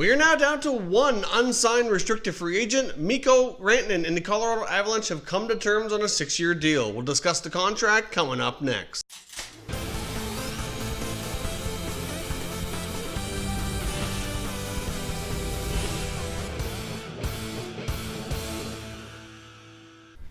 We are now down to one unsigned restricted free agent. Mikko Rantanen and the Colorado Avalanche have come to terms on a 6-year deal. We'll discuss the contract coming up next.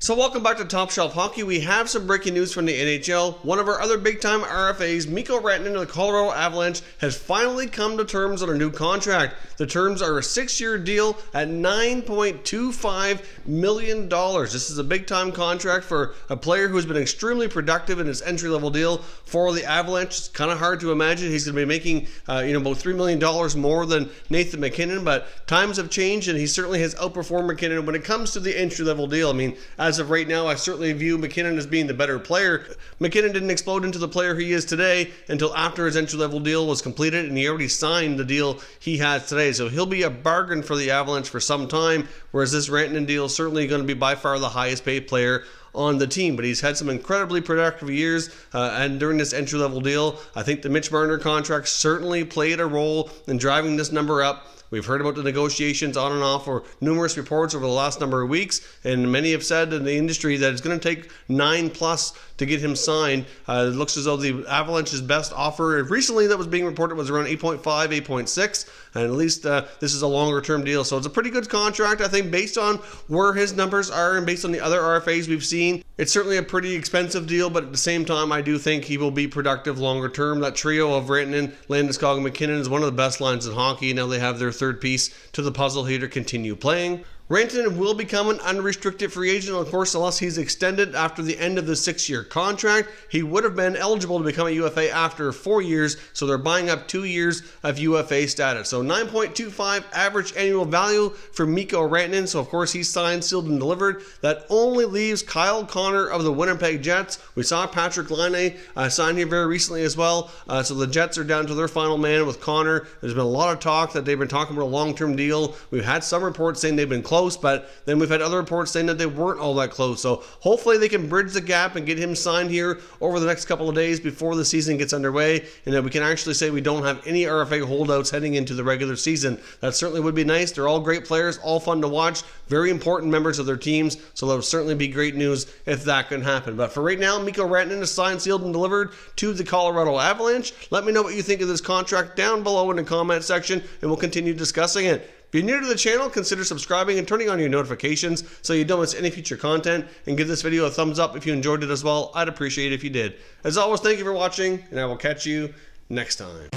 So welcome back to Top Shelf Hockey. We have some breaking news from the NHL. One of our other big-time RFAs, Mikko Rantanen of the Colorado Avalanche, has finally come to terms on a new contract. The terms are a 6-year deal at $9.25 million. This is a big-time contract for a player who has been extremely productive in his entry-level deal for the Avalanche. It's kind of hard to imagine he's going to be making about $3 million more than Nathan MacKinnon, but times have changed, and he certainly has outperformed MacKinnon when it comes to the entry-level deal. I mean, as of right now, I certainly view MacKinnon as being the better player. MacKinnon didn't explode into the player he is today until after his entry-level deal was completed, and he already signed the deal he has today. So he'll be a bargain for the Avalanche for some time, whereas this Rantanen deal is certainly going to be by far the highest paid player on the team. But he's had some incredibly productive years, and during this entry-level deal, I think the Mitch Marner contract certainly played a role in driving this number up. We've heard about the negotiations on and off or numerous reports over the last number of weeks, and many have said in the industry that it's going to take 9+ to get him signed. It looks as though the Avalanche's best offer recently that was being reported was around 8.5, 8.6, and at least this is a longer-term deal. So it's a pretty good contract, I think, based on where his numbers are and based on the other RFAs we've seen. It's certainly a pretty expensive deal, but at the same time, I do think he will be productive longer term. That trio of Rantanen, Landeskog, and MacKinnon is one of the best lines in hockey. Now they have their third piece to the puzzle here to continue playing. Rantanen will become an unrestricted free agent, of course, unless he's extended after the end of the 6-year contract. He would have been eligible to become a UFA after 4 years, so they're buying up 2 years of UFA status. So 9.25 average annual value for Mikko Rantanen. So, of course, he's signed, sealed, and delivered. That only leaves Kyle Connor of the Winnipeg Jets. We saw Patrick Laine sign here very recently as well. So the Jets are down to their final man with Connor. There's been a lot of talk that they've been talking about a long-term deal. We've had some reports saying they've been close, but then we've had other reports saying that they weren't all that close. So hopefully they can bridge the gap and get him signed here over the next couple of days before the season gets underway, and that we can actually say we don't have any RFA holdouts heading into the regular season. That certainly would be nice. They're all great players, all fun to watch, very important members of their teams, so that would certainly be great news if that can happen. But for right now, Mikko Rantanen is signed, sealed, and delivered to the Colorado Avalanche. Let me know what you think of this contract down below in the comment section, and we'll continue discussing it. If you're new to the channel, consider subscribing and turning on your notifications so you don't miss any future content, and give this video a thumbs up if you enjoyed it as well. I'd appreciate it if you did. As always, thank you for watching, and I will catch you next time.